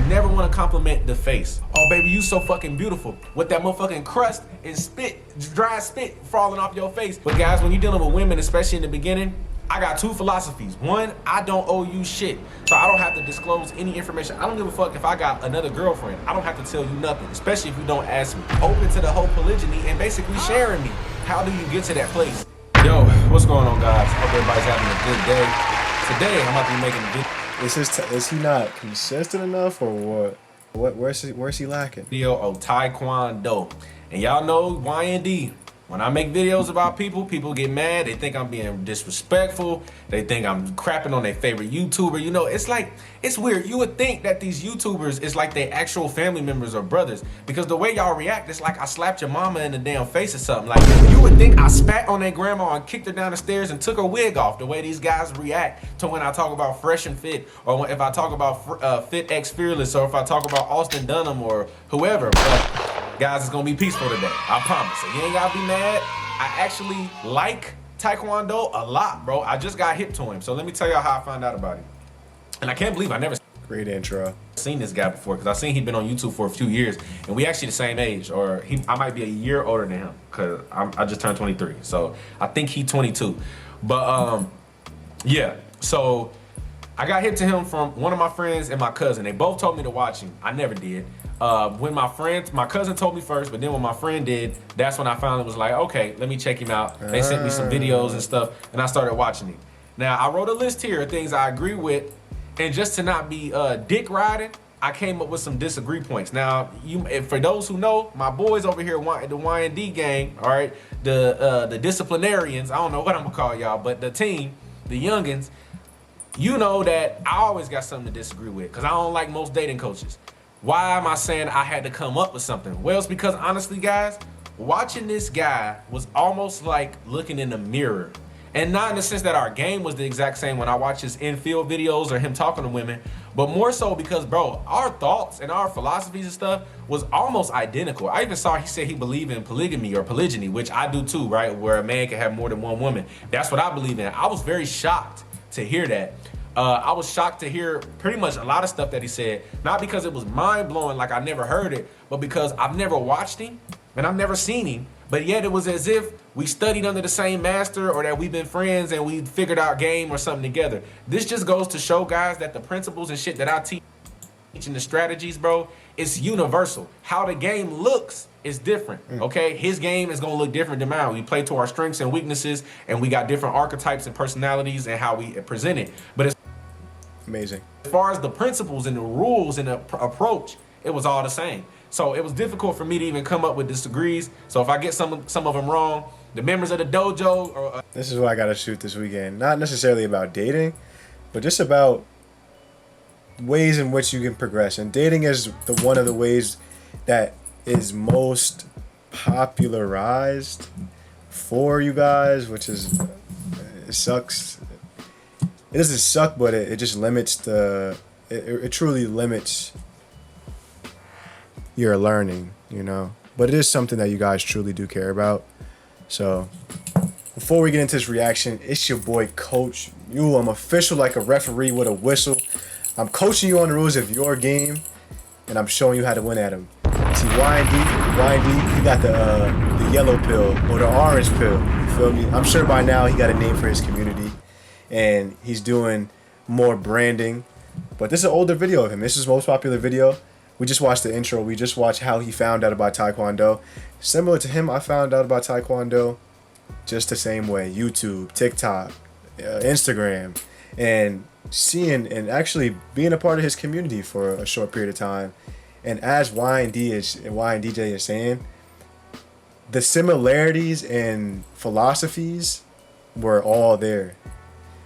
never want to compliment the face. Oh, baby, you so fucking beautiful. With that motherfucking crust and spit, dry spit falling off your face. But guys, when you're dealing with women, especially in the beginning, I got two philosophies. One, I don't owe you shit. So I don't have to disclose any information. I don't give a fuck if I got another girlfriend. I don't have to tell you nothing, especially if you don't ask me. Open to the whole polygyny and basically sharing me. How do you get to that place? Yo, what's going on, guys? Hope everybody's having a good day. Today, I'm about to be making a video. Is he not consistent enough, or what? Where's he lacking? Video of Taekwondo. And y'all know YND. When I make videos about people get mad. They think I'm being disrespectful. They think I'm crapping on their favorite YouTuber. You know, it's like, it's weird. You would think that these YouTubers is like their actual family members or brothers, because the way y'all react, it's like I slapped your mama in the damn face or something. Like, you would think I spat on their grandma and kicked her down the stairs and took her wig off, the way these guys react to when I talk about Fresh and Fit, or if I talk about Fit X Fearless, or if I talk about Austin Dunham or whoever. But guys, it's gonna be peaceful today. I promise. So you ain't gotta be mad. I actually like Taekwondo a lot, bro. I just got hip to him. So let me tell y'all how I found out about him. And I can't believe I never Great intro. seen this guy before, because I seen he'd been on YouTube for a few years, and we actually the same age, or I might be a year older than him, because I just turned 23. So I think he 22. But yeah, so I got hit to him from one of my friends and my cousin. They both told me to watch him. I never did. When my cousin told me first, but then when my friend did, that's when I finally was like, okay, let me check him out. They sent me some videos and stuff, and I started watching him. Now, I wrote a list here of things I agree with, and just to not be dick riding, I came up with some disagree points. Now, for those who know, my boys over here, the YND gang, all right, the disciplinarians, I don't know what I'm gonna call y'all, but the team, the youngins, you know that I always got something to disagree with, because I don't like most dating coaches. Why am I saying I had to come up with something? Well, it's because honestly, guys, watching this guy was almost like looking in the mirror. And not in the sense that our game was the exact same when I watch his in-field videos or him talking to women, but more so because, bro, our thoughts and our philosophies and stuff was almost identical. I even saw he said he believed in polygamy or polygyny, which I do too, right? Where a man can have more than one woman. That's what I believe in. I was very shocked to hear that. I was shocked to hear pretty much a lot of stuff that he said, not because it was mind-blowing like I never heard it, but because I've never watched him and I've never seen him, but yet it was as if we studied under the same master, or that we've been friends and we figured out game or something together. This just goes to show, guys, that the principles and shit that I teach and the strategies, bro, it's universal. How the game looks is different, okay? His game is gonna look different than mine. We play to our strengths and weaknesses, and we got different archetypes and personalities and how we present it. But it's amazing. As far as the principles and the rules and the approach, it was all the same. So it was difficult for me to even come up with disagrees. So if I get some of them wrong, the members of the dojo or this is what I gotta shoot this weekend. Not necessarily about dating, but just about ways in which you can progress. And dating is one of the ways that is most popularized for you guys, which is, it sucks. It doesn't suck, but it just limits it truly limits your learning, you know. But it is something that you guys truly do care about. So before we get into this reaction, it's your boy Coach MUEL. I'm official like a referee with a whistle. I'm coaching you on the rules of your game, and I'm showing you how to win at them. See, YND, he got the yellow pill or the orange pill. You feel me? I'm sure by now he got a name for his community, and he's doing more branding. But this is an older video of him. This is his most popular video. We just watched the intro. We just watched how he found out about Taekwondo. Similar to him, I found out about Taekwondo just the same way. YouTube, TikTok, Instagram, and seeing and actually being a part of his community for a short period of time. And as YNDJ is saying, the similarities and philosophies were all there.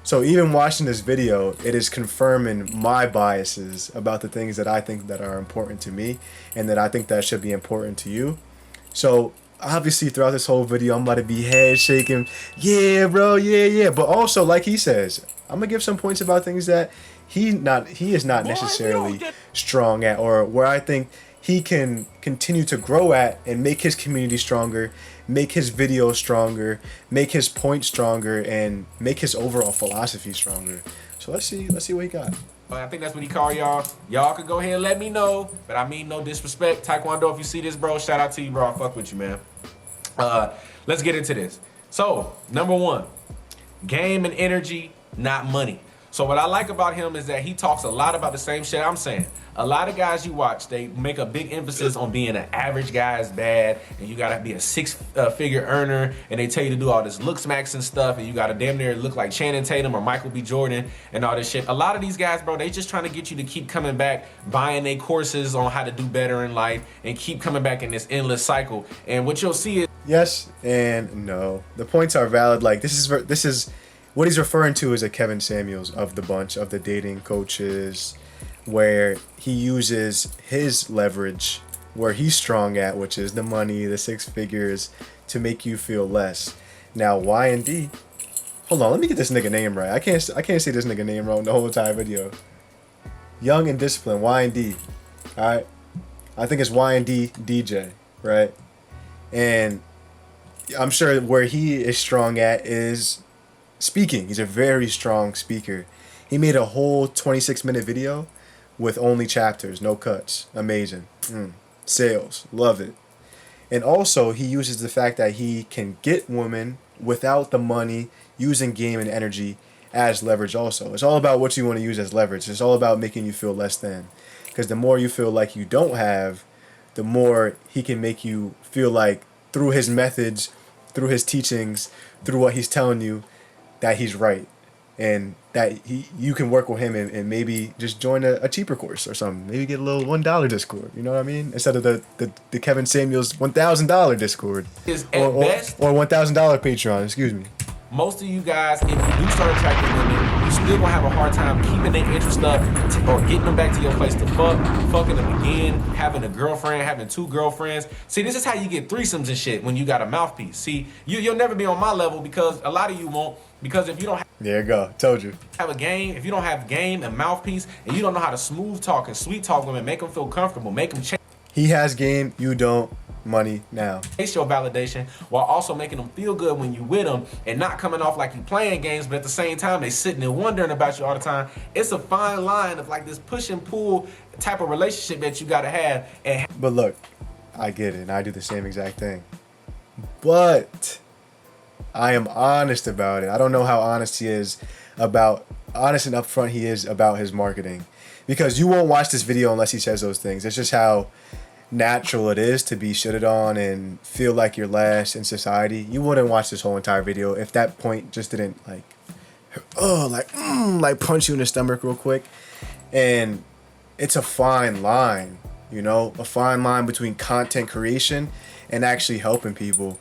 So even watching this video, it is confirming my biases about the things that I think that are important to me and that I think that should be important to you. So obviously throughout this whole video, I'm about to be head shaking. Yeah, bro, yeah. But also, like he says, I'm gonna give some points about things that he is not necessarily strong at, or where I think he can continue to grow at and make his community stronger, make his videos stronger, make his points stronger, and make his overall philosophy stronger. So let's see what he got. I think that's what he called y'all. Y'all could go ahead and let me know, but I mean no disrespect. Taekwondo, if you see this, bro, shout out to you, bro. I fuck with you, man. Let's get into this. So, number one, game and energy, not money. So what I like about him is that he talks a lot about the same shit I'm saying. A lot of guys you watch, they make a big emphasis on being an average guy is bad, and you gotta be a six-figure earner, and they tell you to do all this looks max and stuff, and you gotta damn near look like Channing Tatum or Michael B. Jordan and all this shit. A lot of these guys, bro, they just trying to get you to keep coming back, buying their courses on how to do better in life, and keep coming back in this endless cycle. And what you'll see is Yes and no. The points are valid. Like this is what he's referring to is a Kevin Samuels of the bunch of the dating coaches, where he uses his leverage where he's strong at, which is the money, the six figures, to make you feel less. Now Y and D, hold on, let me get this nigga name right. I can't say this nigga name wrong the whole entire video. Young and Disciplined, Y and D. Alright? I think it's Y and D DJ, right? And I'm sure where he is strong at is speaking. He's a very strong speaker. He made a whole 26-minute video with only chapters, no cuts. Amazing. Sales. Love it. And also, he uses the fact that he can get women without the money, using game and energy as leverage also. It's all about what you want to use as leverage. It's all about making you feel less than. Because the more you feel like you don't have, the more he can make you feel like through his methods, through his teachings, through what he's telling you, that he's right. And that you can work with him and maybe just join a cheaper course or something. Maybe get a little $1 Discord, you know what I mean? Instead of the Kevin Samuels $1,000 Discord. is at best, or $1,000 Patreon, excuse me. most of you guys, if you do start attracting women, you still gonna have a hard time keeping their interest up or getting them back to your place to fucking them again, having a girlfriend, having two girlfriends. See, this is how you get threesomes and shit when you got a mouthpiece. See, you'll never be on my level because a lot of you won't. Because if you don't There you go. Told you. have a game, if you don't have game and mouthpiece, and you don't know how to smooth talk and sweet talk women, make them feel comfortable, make them He has game, you don't. Money now. chase your validation while also making them feel good when you with them and not coming off like you playing games, but at the same time they sitting and wondering about you all the time. It's a fine line of like this push and pull type of relationship that you gotta have. And But look, I get it, and I do the same exact thing. But I am honest about it. I don't know how honest and upfront he is about his marketing. Because you won't watch this video unless he says those things. It's just how natural it is to be shitted on and feel like you're last in society. You wouldn't watch this whole entire video if that point just didn't like punch you in the stomach real quick. And it's a fine line, you know, a fine line between content creation and actually helping people.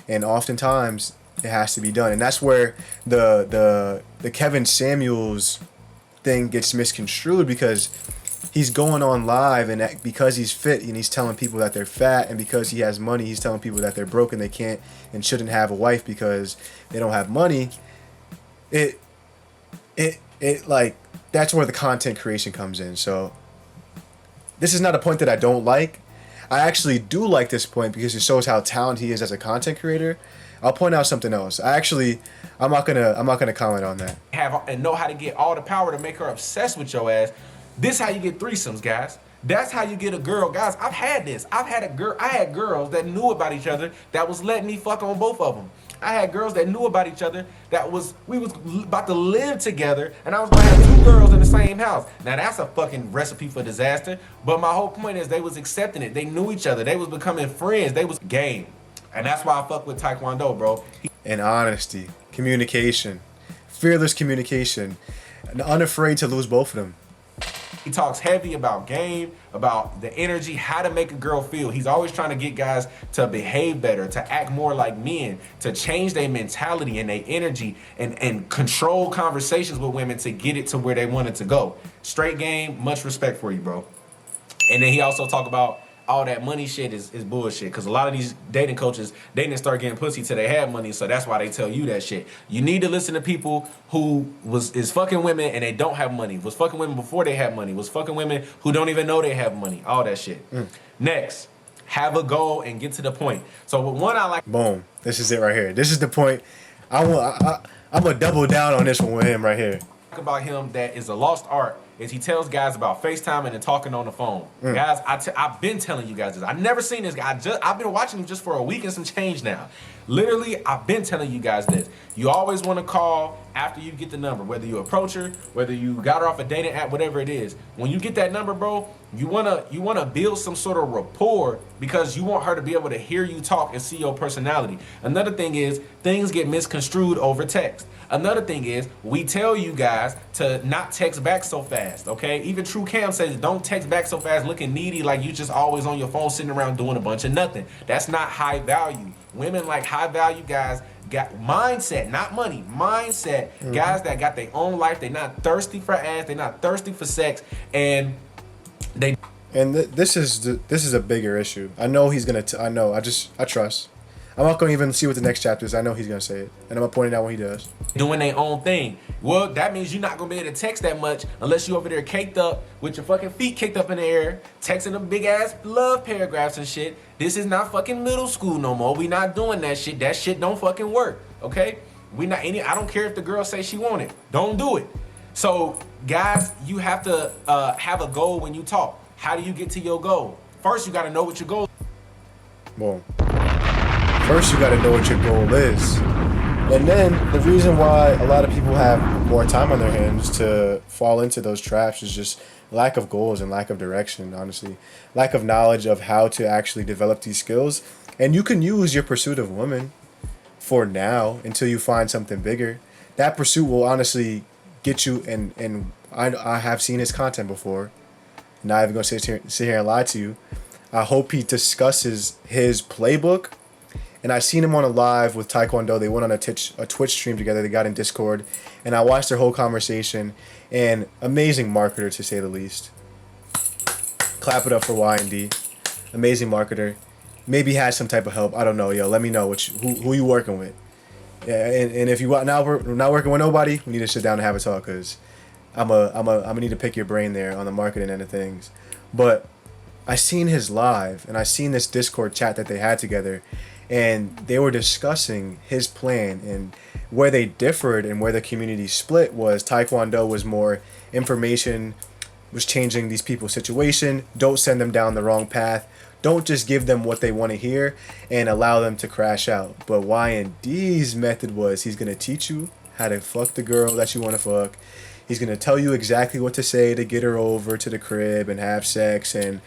And oftentimes it has to be done. And that's where the Kevin Samuels thing gets misconstrued, because he's going on live and because he's fit and he's telling people that they're fat, and because he has money he's telling people that they're broke and they can't and shouldn't have a wife because they don't have money. It like, that's where the content creation comes in. So this is not a point that I don't like. I actually do like this point because it shows how talented he is as a content creator. I'll point out something else. I'm not gonna comment on that. have and know how to get all the power to make her obsessed with your ass. This how you get threesomes, guys. That's how you get a girl. Guys, I've had this. I had girls that knew about each other that was letting me fuck on both of them. I had girls that knew about each other we was about to live together, and I was gonna have two girls in the same house. Now that's a fucking recipe for disaster. But my whole point is they was accepting it. They knew each other. They was becoming friends. They was game. And that's why I fuck with Taekwondo, bro. And honesty, communication, fearless communication, and unafraid to lose both of them. He talks heavy about game, about the energy, how to make a girl feel. He's always trying to get guys to behave better, to act more like men, to change their mentality and their energy, and control conversations with women to get it to where they want it to go. Straight game, much respect for you, bro. And then he also talk about all that money shit is bullshit, because a lot of these dating coaches, they didn't start getting pussy till they had money, so that's why they tell you that shit. You need to listen to people who is fucking women and they don't have money, was fucking women before they had money, was fucking women who don't even know they have money, all that shit. Next, have a goal and get to the point. So with one I like... Boom. This is it right here. This is the point. I'm gonna double down on this one with him right here. About him that is a lost art is he tells guys about FaceTiming and talking on the phone. Guys, I've been telling you guys this. I've never seen this guy. I've been watching him just for a week and some change now. Literally, I've been telling you guys this. You always want to call after you get the number, whether you approach her, whether you got her off a dating app, whatever it is. When you get that number, bro, you wanna build some sort of rapport because you want her to be able to hear you talk and see your personality. Another thing is things get misconstrued over text. Another thing is we tell you guys to not text back so fast, okay? Even True Cam says don't text back so fast looking needy like you just always on your phone sitting around doing a bunch of nothing. That's not high value. Women like high value guys got mindset, not money, mindset. Guys that got their own life, they not thirsty for ass, they not thirsty for sex, and they... This is a bigger issue. I know he's gonna. I trust. I'm not gonna even see what the next chapter is. I know he's gonna say it, and I'm gonna point it out when he does. Doing their own thing. Well, that means you're not gonna be able to text that much unless you over there caked up with your fucking feet kicked up in the air, texting them big ass love paragraphs and shit. This is not fucking middle school no more. We not doing that shit. That shit don't fucking work. Okay? I don't care if the girl say she want it. Don't do it. So guys, you have to have a goal when you talk. How do you get to your goal? First, you gotta know what your goal is. Well, first you gotta know what your goal is. And then the reason why a lot of people have more time on their hands to fall into those traps is just lack of goals and lack of direction, honestly. Lack of knowledge of how to actually develop these skills. And you can use your pursuit of women for now until you find something bigger. That pursuit will honestly get you, and I have seen his content before. Not even gonna sit here and lie to you. I hope he discusses his playbook. And I seen him on a live with Taekwondo. They went on a Twitch stream together. They got in Discord, and I watched their whole conversation. And amazing marketer, to say the least. Clap it up for Y&D. Amazing marketer. Maybe has some type of help. I don't know, yo. Let me know who you working with. Yeah, and if you not working with nobody, we need to sit down and have a talk, because I'm gonna need to pick your brain there on the marketing end of things. But I seen his live, and I seen this Discord chat that they had together. And they were discussing his plan, and where they differed and where the community split was Taekwondo was more information, was changing these people's situation. Don't send them down the wrong path. Don't just give them what they want to hear and allow them to crash out. But Y&D's method was he's going to teach you how to fuck the girl that you want to fuck. He's going to tell you exactly what to say to get her over to the crib and have sex. And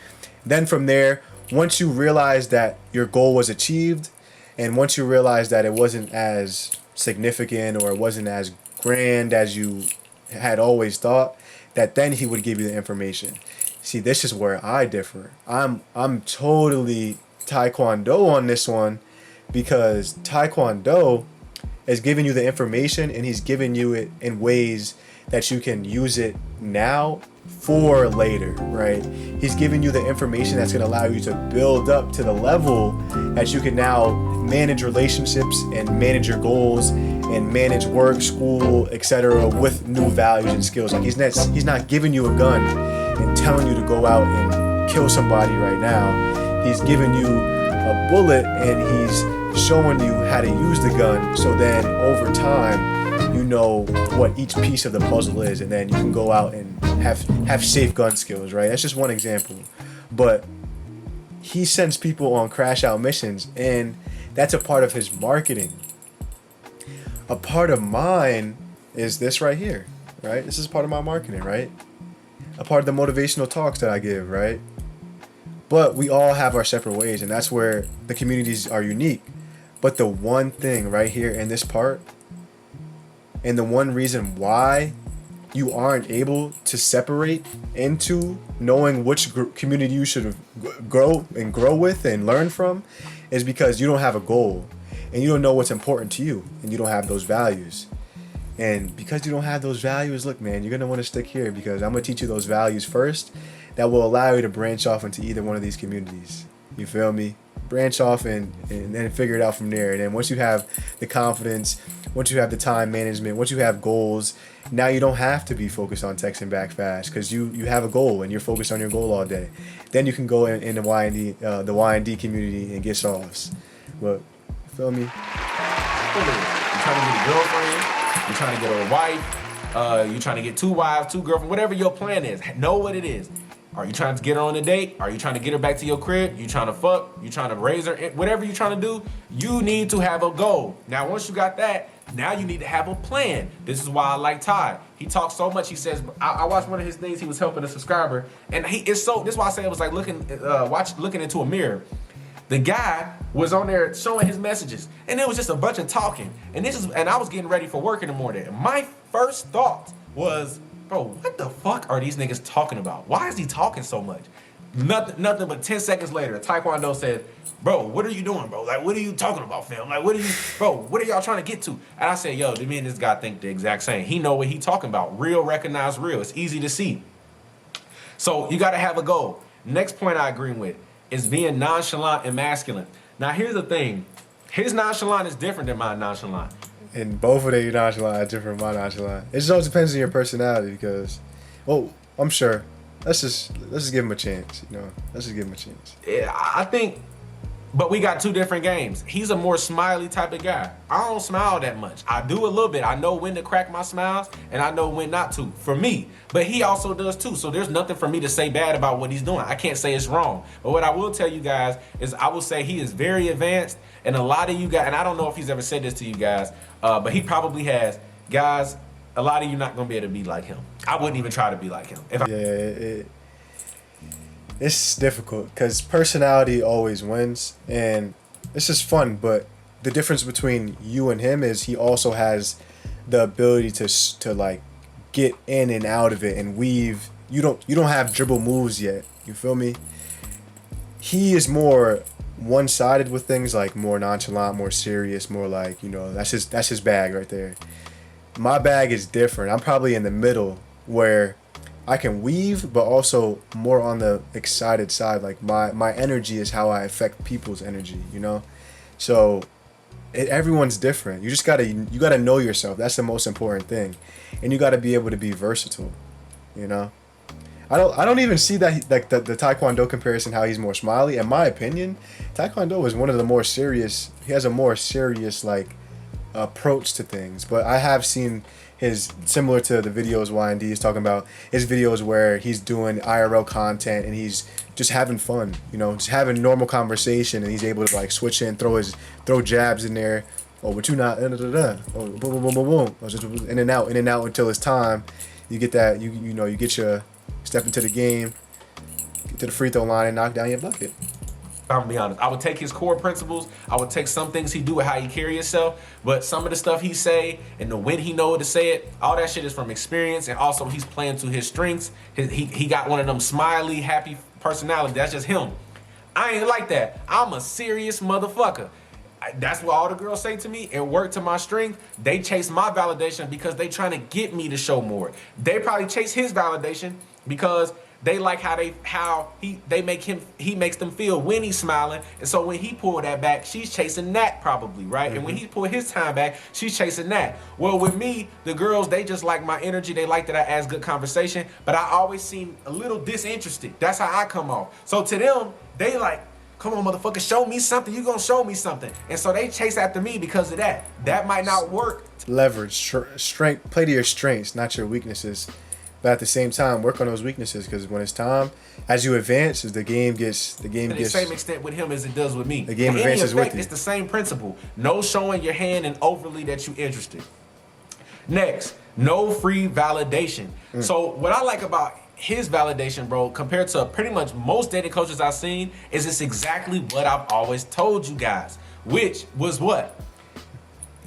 then from there, once you realize that your goal was achieved, and once you realize that it wasn't as significant or it wasn't as grand as you had always thought, that then he would give you the information. See, this is where I differ. I'm totally Taekwondo on this one, because Taekwondo is giving you the information, and he's giving you it in ways that you can use it now for later, right? He's giving you the information that's going to allow you to build up to the level that you can now manage relationships and manage your goals and manage work, school, etc. with new values and skills. Like he's not giving you a gun and telling you to go out and kill somebody right now. He's giving you a bullet, and he's showing you how to use the gun, so then over time you know what each piece of the puzzle is, and then you can go out and have safe gun skills, right? That's just one example. But he sends people on crash out missions, and that's a part of his marketing. A part of mine is this right here, right? This is part of my marketing, right? A part of the motivational talks that I give, right? But we all have our separate ways, and that's where the communities are unique. But the one thing right here in this part, and the one reason why you aren't able to separate into knowing which community you should grow with and learn from, is because you don't have a goal, and you don't know what's important to you, and you don't have those values. And because you don't have those values, look, man, you're going to want to stick here, because I'm going to teach you those values first that will allow you to branch off into either one of these communities. You feel me? Branch off and then figure it out from there. And then once you have the confidence, once you have the time management, once you have goals, now you don't have to be focused on texting back fast, because you have a goal and you're focused on your goal all day. Then you can go in the Y&D community and get sauce. But you feel me? You're trying to get a girlfriend, you're trying to get a wife, You trying to get 2 wives, 2 girlfriends, whatever your plan is. Know what it is. Are you trying to get her on a date? Are you trying to get her back to your crib? You trying to fuck? You trying to raise her? Whatever you trying to do, you need to have a goal. Now, once you got that, now you need to have a plan. This is why I like Ty. He talks so much. He says, I watched one of his things. He was helping a subscriber, and this is why I say it was like looking into a mirror. The guy was on there showing his messages, and it was just a bunch of talking. And I was getting ready for work in the morning. And my first thought was, bro, what the fuck are these niggas talking about? Why is he talking so much? Nothing but 10 seconds later, Taekwondo said, bro, what are you doing, bro? Like, what are you talking about, fam? Like, what are y'all trying to get to? And I said, yo, me and this guy think the exact same. He know what he talking about. Real, recognize real. It's easy to see. So you got to have a goal. Next point I agree with is being nonchalant and masculine. Now, here's the thing. His nonchalant is different than my nonchalant. And both of their nonchalant are different from my nonchalant. It just all depends on your personality because, well, I'm sure. Let's just give him a chance, you know. Let's just give him a chance. Yeah, I think, but we got 2 different games. He's a more smiley type of guy. I don't smile that much. I do a little bit. I know when to crack my smiles, and I know when not to, for me. But he also does too, so there's nothing for me to say bad about what he's doing. I can't say it's wrong. But what I will tell you guys is I will say he is very advanced, and a lot of you guys, and I don't know if he's ever said this to you guys, but he probably has. Guys, a lot of you not going to be able to be like him. I wouldn't even try to be like him. It's difficult because personality always wins, and it's just fun. But the difference between you and him is he also has the ability to like get in and out of it and weave. You don't have dribble moves yet. You feel me? He is more one-sided with things, like more nonchalant, more serious, more like, you know, that's his bag right there. My bag is different. I'm probably in the middle where I can weave, but also more on the excited side. Like my energy is how I affect people's energy, you know? So everyone's different. You gotta know yourself. That's the most important thing. And you gotta be able to be versatile, you know? I don't even see that like the Taekwondo comparison, how he's more smiley. In my opinion, Taekwondo is one of the more serious, he has a more serious like approach to things. But I have seen his, similar to the videos YND is talking about, his videos where he's doing IRL content and he's just having fun, you know, just having normal conversation, and he's able to like switch in, throw jabs in there. Oh, but you not, oh, boom, boom, boom, boom, boom. Just in and out until it's time. You get that, you know, you get your step into the game, get to the free throw line and knock down your bucket. I'm gonna be honest. I would take his core principles. I would take some things he do with how he carry himself, but some of the stuff he say and the when he know to say it, all that shit is from experience, and also he's playing to his strengths. He got one of them smiley, happy personality. That's just him. I ain't like that. I'm a serious motherfucker. That's what all the girls say to me. It worked to my strength. They chase my validation because they trying to get me to show more. They probably chase his validation because they like he makes them feel when he's smiling. And so when he pulled that back, she's chasing that probably, right? Mm-hmm. And when he pulled his time back, she's chasing that. Well, with me, the girls, they just like my energy. They like that I ask good conversation, but I always seem a little disinterested. That's how I come off. So to them, they like, come on, motherfucker, show me something. You gonna show me something. And so they chase after me because of that. That might not work. Leverage, strength, play to your strengths, not your weaknesses. But at the same time, work on those weaknesses, because when it's time, as you advance, as the game gets to the same extent with him as it does with me. The game advances with you. It's the same principle. No showing your hand and overly that you interested. Next, no free validation. So what I like about his validation, bro, compared to pretty much most dating coaches I've seen, is it's exactly what I've always told you guys, which was what?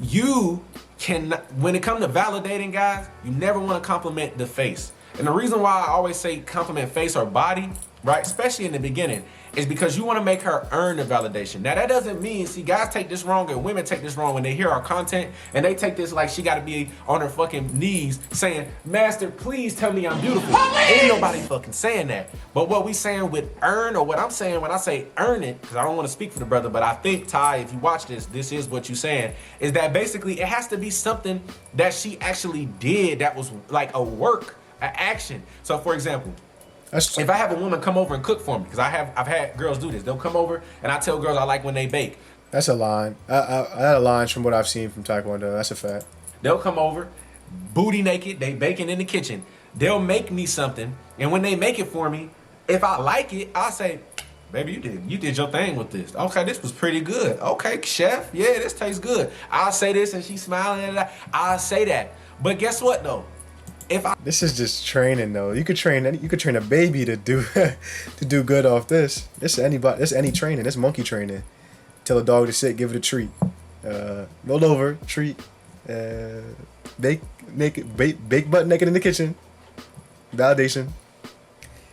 You can, when it comes to validating guys, you never want to compliment the face. And the reason why I always say compliment face or body, right, especially in the beginning, is because you want to make her earn the validation. Now, that doesn't mean, see, guys take this wrong and women take this wrong when they hear our content, and they take this like she got to be on her fucking knees saying, Master, please tell me I'm beautiful. Ain't nobody fucking saying that. But what we saying with earn, or what I'm saying when I say earn it, because I don't want to speak for the brother, but I think, Ty, if you watch this, this is what you're saying, is that basically it has to be something that she actually did that was like a work, an action. So, for example, if I have a woman come over and cook for me, because I've had girls do this. They'll come over and I tell girls I like when they bake. That's a line. I had a line from what I've seen from Taekwondo. That's a fact. They'll come over. booty naked, they baking in the kitchen. They'll make me something, and when they make it for me, if I like it, I say, baby, you did your thing with this. Okay, this was pretty good. Okay, chef, yeah, this tastes good. I'll say this, and she's smiling, and I'll say that. But guess what though? This is just training though. You could train a baby to do to do good off this. This any training. This monkey training. Tell a dog to sit, give it a treat. Roll over, treat. Bake butt naked in the kitchen. Validation.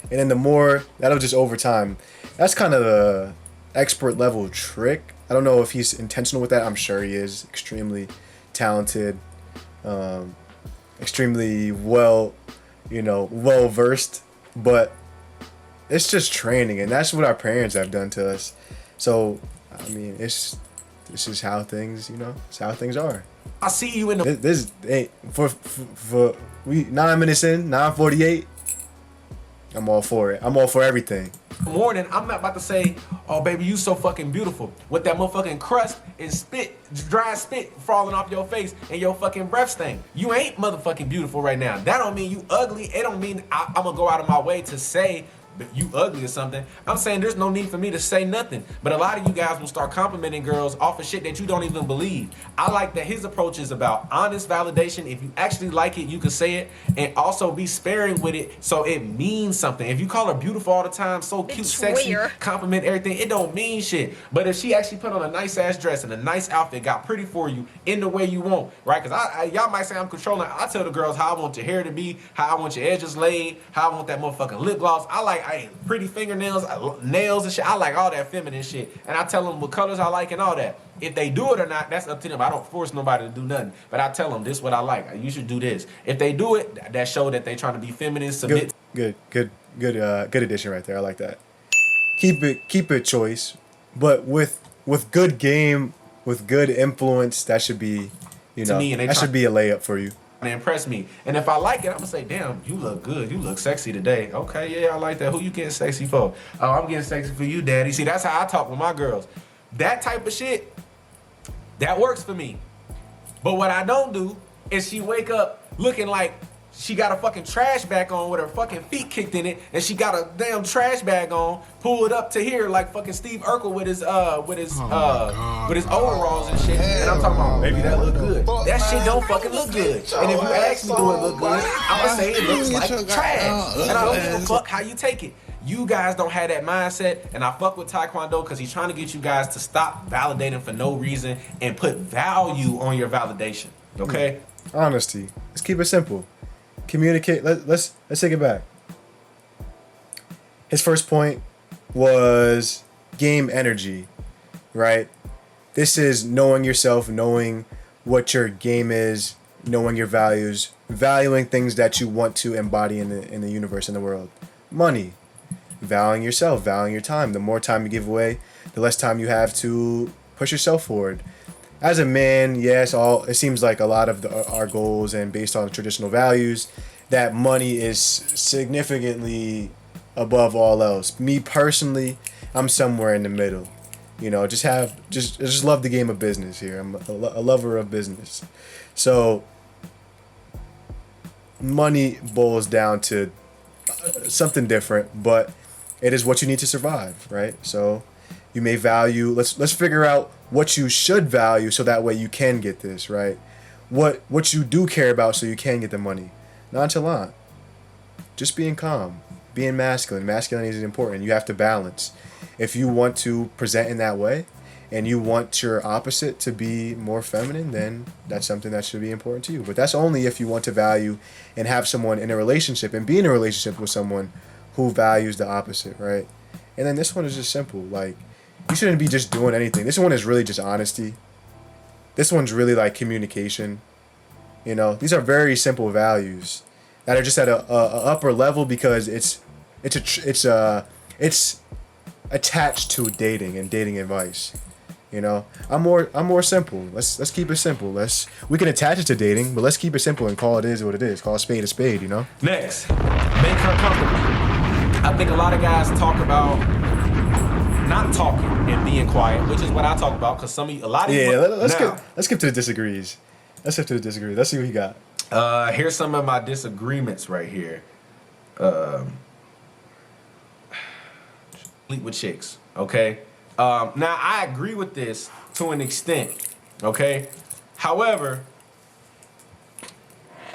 And then the more, that'll just over time. That's kind of the expert level trick. I don't know if he's intentional with that. I'm sure he is. Extremely talented. Extremely well versed. But it's just training. And that's what our parents have done to us. So, I mean, this is how things, it's how things are. I see you in the... This ain't... We 9 minutes in, 9:48. I'm all for it. I'm all for everything. Morning, I'm not about to say, oh baby, you so fucking beautiful, with that motherfucking crust and spit, dry spit falling off your face and your fucking breath stain. You ain't motherfucking beautiful right now. That don't mean you ugly. It don't mean I'm gonna go out of my way to say you ugly or something. I'm saying there's no need for me to say nothing. But a lot of you guys will start complimenting girls off of shit that you don't even believe. I like that his approach is about honest validation. If you actually like it, you can say it, and also be sparing with it so it means something. If you call her beautiful all the time, so cute, sexy, compliment everything, it don't mean shit. But if she actually put on a nice ass dress and a nice outfit, got pretty for you in the way you want, right? Because y'all might say I'm controlling. I tell the girls how I want your hair to be, how I want your edges laid, how I want that motherfucking lip gloss. I like pretty fingernails, nails and shit. I like all that feminine shit. And I tell them what colors I like and all that. If they do it or not, that's up to them. I don't force nobody to do nothing. But I tell them, this is what I like. You should do this. If they do it, that show that they trying to be feminine, submit. Good addition right there. I like that. Keep it choice. But with good game, with good influence, that should be, that should be a layup for you. To impress me. And if I like it, I'm gonna say, damn, you look good. You look sexy today. Okay, yeah, I like that. Who you getting sexy for? Oh, I'm getting sexy for you, daddy. See, that's how I talk with my girls. That type of shit, that works for me. But what I don't do is she wake up looking like she got a fucking trash bag on with her fucking feet kicked in it, and she got a damn trash bag on, pull it up to here like fucking Steve Urkel with his overalls and shit. And I'm talking about, baby, that look good. That shit don't fucking look good. And if you ask me, do it look good? I'ma say it looks like trash. And I don't give a fuck how you take it. You guys don't have that mindset, and I fuck with Taekwondo because he's trying to get you guys to stop validating for no reason and put value on your validation. Okay? Honesty. Let's keep it simple. Communicate. Let's take it back. His first point was game energy, right? This is knowing yourself, knowing what your game is, knowing your values, valuing things that you want to embody in the universe, in the world. Money, valuing yourself, valuing your time. The more time you give away, the less time you have to push yourself forward. As a man, yes, it seems like a lot of our goals and based on traditional values, that money is significantly above all else. Me personally, I'm somewhere in the middle. Just love the game of business here. I'm a lover of business. So money boils down to something different, but it is what you need to survive, right? So you may value, let's figure out what you should value so that way you can get this, right? What you do care about so you can get the money. Nonchalant. Just being calm. Being masculine. Masculinity is important. You have to balance. If you want to present in that way and you want your opposite to be more feminine, then that's something that should be important to you. But that's only if you want to value and have someone in a relationship and be in a relationship with someone who values the opposite, right? And then this one is just simple. Like, you shouldn't be just doing anything. This one is really just honesty. This one's really like communication. These are very simple values that are just at a upper level because it's attached to dating and dating advice. I'm more simple. Let's keep it simple. We can attach it to dating, but let's keep it simple and call it is what it is. Call a spade a spade. Next, make her comfortable. I think a lot of guys talk about not talking and being quiet, which is what I talk about. Cause a lot of let's skip to the disagrees. Let's skip to the disagrees. Let's see what he got. Here's some of my disagreements right here. Sleep with chicks, okay? Now, I agree with this to an extent, okay? However,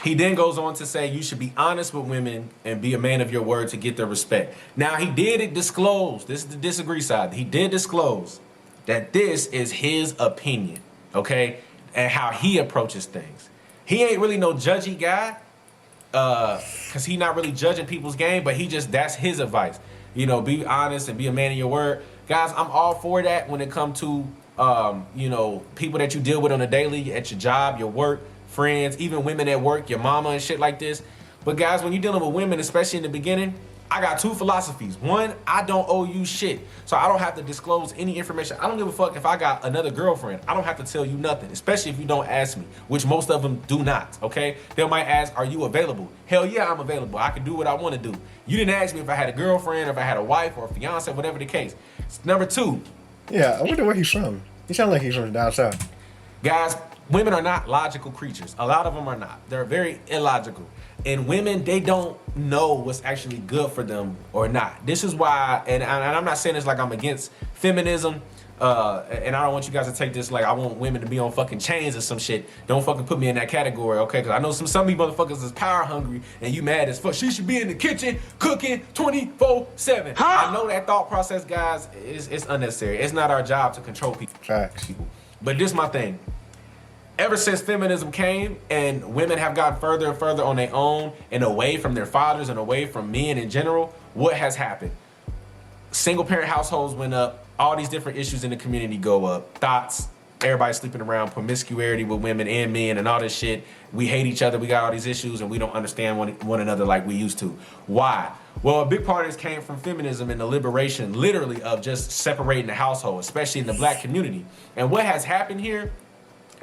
he then goes on to say you should be honest with women and be a man of your word to get their respect. Now, he did disclose, this is the disagree side, he did disclose that this is his opinion, okay? And how he approaches things. He ain't really no judgy guy, because he not really judging people's game, but that's his advice. You know, be honest and be a man of your word. Guys, I'm all for that when it comes to, people that you deal with on a daily, at your job, your work, friends, even women at work, your mama and shit like this. But guys, when you're dealing with women, especially in the beginning, I got two philosophies. One, I don't owe you shit. So I don't have to disclose any information. I don't give a fuck if I got another girlfriend. I don't have to tell you nothing, especially if you don't ask me, which most of them do not, okay? They might ask, are you available? Hell yeah, I'm available. I can do what I want to do. You didn't ask me if I had a girlfriend, or if I had a wife or a fiance, whatever the case. Number two. Yeah, I wonder where he's from. He sounds like he's from down south. Guys, women are not logical creatures. A lot of them are not. They're very illogical. And women, they don't know what's actually good for them or not. This is why, and I'm not saying this like I'm against feminism, and I don't want you guys to take this like I want women to be on fucking chains or some shit. Don't fucking put me in that category, okay? Because I know some of you motherfuckers is power hungry and you mad as fuck. She should be in the kitchen cooking 24/7. I know that thought process, guys, it's unnecessary. It's not our job to control people. Facts. But this is my thing. Ever since feminism came and women have gotten further and further on their own and away from their fathers and away from men in general, what has happened? Single parent households went up. All these different issues in the community go up. Thoughts, everybody sleeping around, promiscuity with women and men and all this shit. We hate each other. We got all these issues and we don't understand one another like we used to. Why? Well, a big part of this came from feminism and the liberation, literally, of just separating the household, especially in the black community. And what has happened here?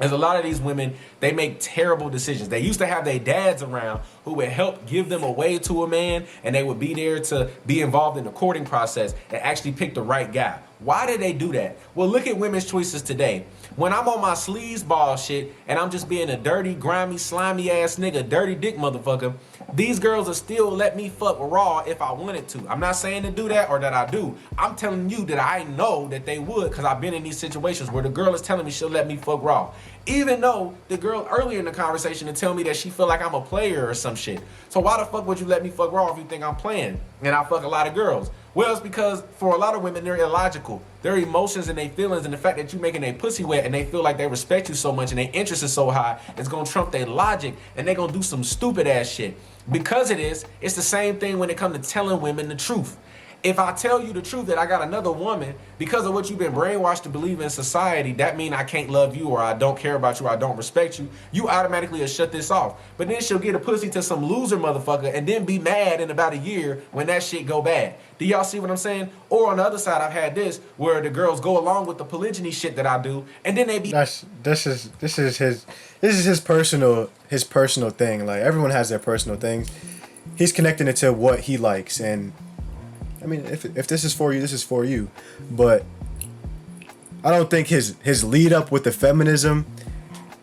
As a lot of these women, they make terrible decisions. They used to have their dads around who would help give them away to a man, and they would be there to be involved in the courting process and actually pick the right guy. Why did they do that? Well, look at women's choices today. When I'm on my sleazeball shit and I'm just being a dirty, grimy, slimy ass nigga, dirty dick motherfucker, these girls will still let me fuck raw if I wanted to. I'm not saying to do that or that I do. I'm telling you that I know that they would, because I've been in these situations where the girl is telling me she'll let me fuck raw. Even though the girl earlier in the conversation to tell me that she feel like I'm a player or some shit. So why the fuck would you let me fuck raw if you think I'm playing? And I fuck a lot of girls. Well, it's because for a lot of women, they're illogical. Their emotions and their feelings and the fact that you making their pussy wet and they feel like they respect you so much and their interest is so high, it's gonna trump their logic and they're gonna do some stupid ass shit. Because of this, it's the same thing when it comes to telling women the truth. If I tell you the truth that I got another woman, because of what you've been brainwashed to believe in society, that means I can't love you or I don't care about you or I don't respect you, you automatically will shut this off. But then she'll get a pussy to some loser motherfucker and then be mad in about a year when that shit go bad. Do y'all see what I'm saying? Or on the other side, I've had this where the girls go along with the polygyny shit that I do, and then they be this is his personal thing. Like, everyone has their personal things. He's connecting it to what he likes, and I mean, if this is for you, this is for you. But I don't think his lead up with the feminism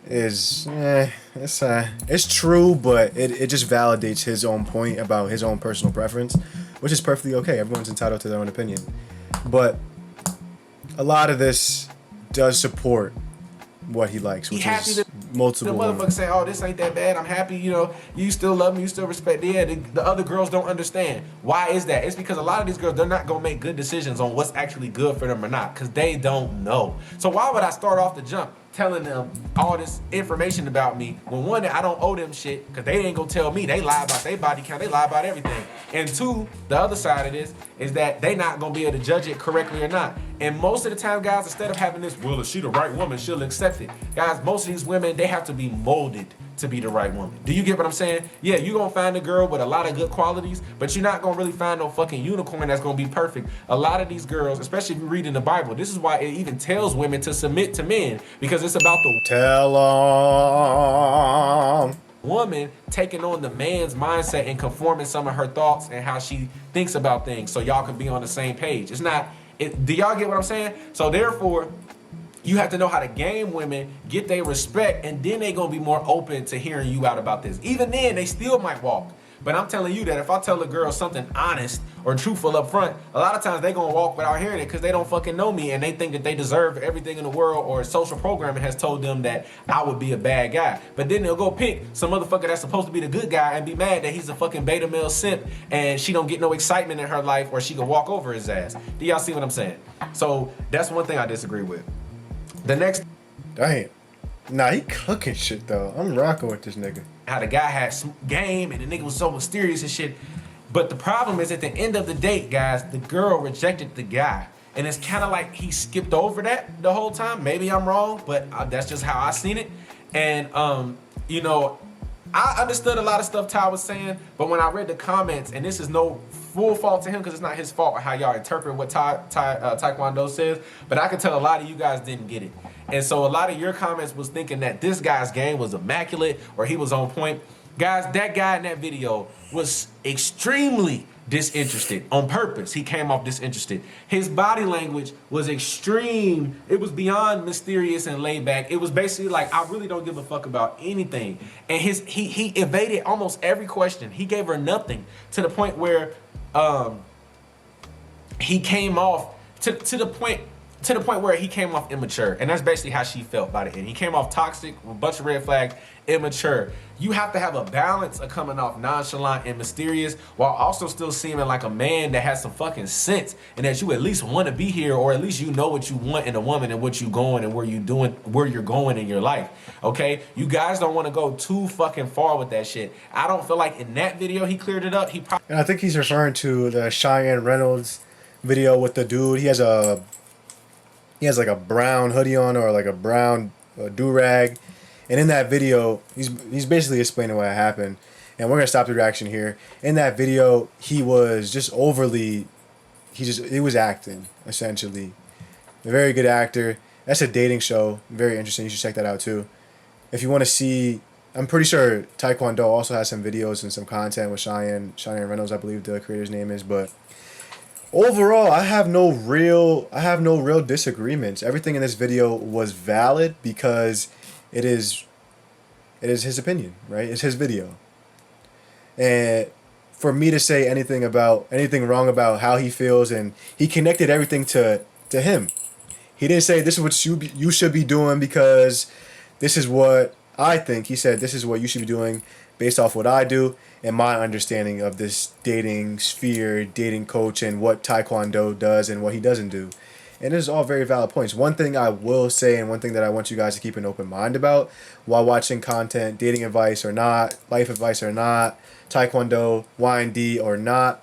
is it's true, but it just validates his own point about his own personal preference, which is perfectly okay. Everyone's entitled to their own opinion. But a lot of this does support what he likes, which is multiple. The motherfucker say, "Oh, this ain't that bad. I'm happy. You know, you still love me. You still respect me." Yeah, the other girls don't understand. Why is that? It's because a lot of these girls, they're not gonna make good decisions on what's actually good for them or not, because they don't know. So why would I start off the jump telling them all this information about me when, one, I don't owe them shit, because they ain't gonna tell me. They lie about their body count. They lie about everything. And two, the other side of this is that they not gonna be able to judge it correctly or not. And most of the time, guys, instead of having this, well, if she the right woman, she'll accept it. Guys, most of these women, they have to be molded to be the right woman. Do you get what I'm saying? Yeah, you're gonna find a girl with a lot of good qualities, but you're not gonna really find no fucking unicorn that's gonna be perfect. A lot of these girls, especially if you read in the Bible, this is why it even tells women to submit to men, because it's about the woman taking on the man's mindset and conforming some of her thoughts and how she thinks about things, so y'all can be on the same page. It's not. Do y'all get what I'm saying? So therefore, You have to know how to game women, get their respect, and then they gonna be more open to hearing you out about this. Even then, they still might walk. But I'm telling you that if I tell a girl something honest or truthful up front, a lot of times they gonna walk without hearing it because they don't fucking know me and they think that they deserve everything in the world, or social programming has told them that I would be a bad guy. But then they'll go pick some motherfucker that's supposed to be the good guy and be mad that he's a fucking beta male simp and she don't get no excitement in her life, or she can walk over his ass. Do y'all see what I'm saying? So that's one thing I disagree with. The next, Dang. Nah, he cooking shit though. I'm rocking with this nigga. how the guy had game and the nigga was so mysterious and shit. But the problem is, at the end of the date, guys, the girl rejected the guy. And it's kind of like he skipped over that the whole time. Maybe I'm wrong, but that's just how I seen it. And, you know, I understood a lot of stuff Ty was saying, but when I read the comments, and this is no full fault to him because it's not his fault how y'all interpret what Taekwondo says, but I can tell a lot of you guys didn't get it. And so a lot of your comments was thinking that this guy's game was immaculate or he was on point. Guys, that guy in that video was extremely disinterested on purpose. He came off disinterested. His body language was extreme. It was beyond mysterious and laid back. It was basically like, I really don't give a fuck about anything. And he evaded almost every question. He gave her nothing, to the point where he came off to the point where he came off immature. And that's basically how she felt by the end. He came off toxic, with a bunch of red flags, immature. You have to have a balance of coming off nonchalant and mysterious while also still seeming like a man that has some fucking sense, and that you at least want to be here, or at least you know what you want in a woman and what you going and where you're going in your life. Okay? You guys don't want to go too fucking far with that shit. I don't feel like in that video he cleared it up. And I think he's referring to the Cheyenne Reynolds video with the dude. He has like a brown hoodie on, or like a brown do-rag. And in that video, he's basically explaining what happened. And we're going to stop the reaction here. In that video, he was just overly, he was acting, essentially. A very good actor. That's a dating show. Very interesting. You should check that out too. If you want to see, I'm pretty sure Taekwondo also has some videos and some content with Cheyenne Reynolds, I believe the creator's name is. But overall, I have no real disagreements. Everything in this video was valid because it is his opinion, right? It's his video. And for me to say anything wrong about how he feels, and he connected everything to him. He didn't say this is what you should be doing because this is what I think. He said this is what you should be doing based off what I do and my understanding of this dating sphere, dating coach, and what Taekwondo does and what he doesn't do. And this is all very valid points. One thing I will say, and one thing that I want you guys to keep an open mind about while watching content, dating advice or not, life advice or not, Taekwondo, Y&D or not,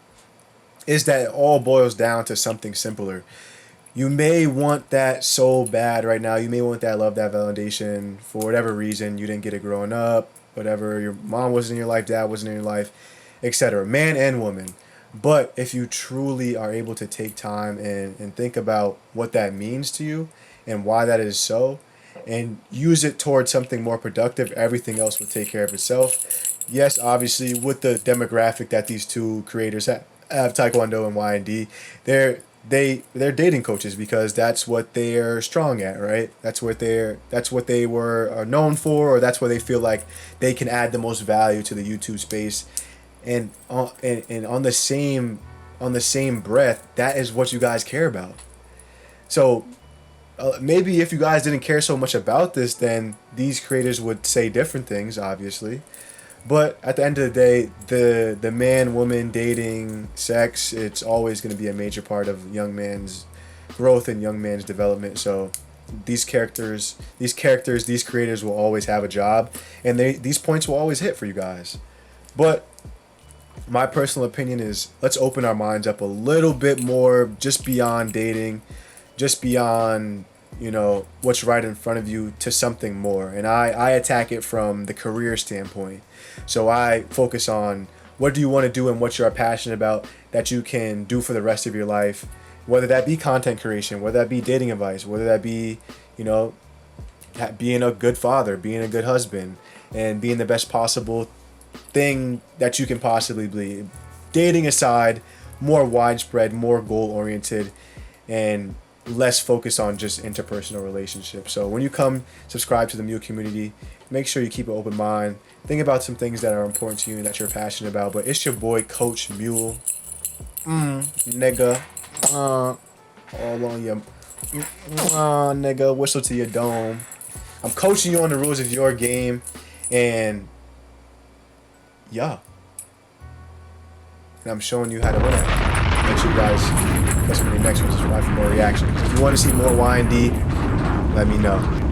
is that it all boils down to something simpler. You may want that so bad right now. You may want that love, that validation for whatever reason. You didn't get it growing up, whatever. Your mom wasn't in your life, dad wasn't in your life, etc. Man and woman. But if you truly are able to take time and think about what that means to you and why that is so, and use it towards something more productive, everything else will take care of itself. Yes, obviously, with the demographic that these two creators have Taekwondo and Y&D, they're dating coaches because that's what they're strong at, right? That's what they are known for, or that's where they feel like they can add the most value to the YouTube space. And on the same breath, that is what you guys care about. So maybe if you guys didn't care so much about this, then these creators would say different things, obviously. But at the end of the day, the man, woman, dating, sex, it's always going to be a major part of young man's growth and young man's development. So these creators will always have a job, and these points will always hit for you guys. But my personal opinion is, let's open our minds up a little bit more, just beyond dating, just beyond, what's right in front of you, to something more. And I attack it from the career standpoint. So I focus on what do you want to do and what you're passionate about that you can do for the rest of your life, whether that be content creation, whether that be dating advice, whether that be, being a good father, being a good husband, and being the best possible thing that you can possibly be. Dating aside, more widespread, more goal oriented, and less focused on just interpersonal relationships. So when you come subscribe to the MUEL community, make sure you keep an open mind. Think about some things that are important to you and that you're passionate about. But it's your boy, Coach MUEL. Nigga. All on your nigga. Whistle to your dome. I'm coaching you on the rules of your game. And yeah. And I'm showing you how to win it. Make sure you guys catch me in the next one. Subscribe for more reactions. If you want to see more Y&D, let me know.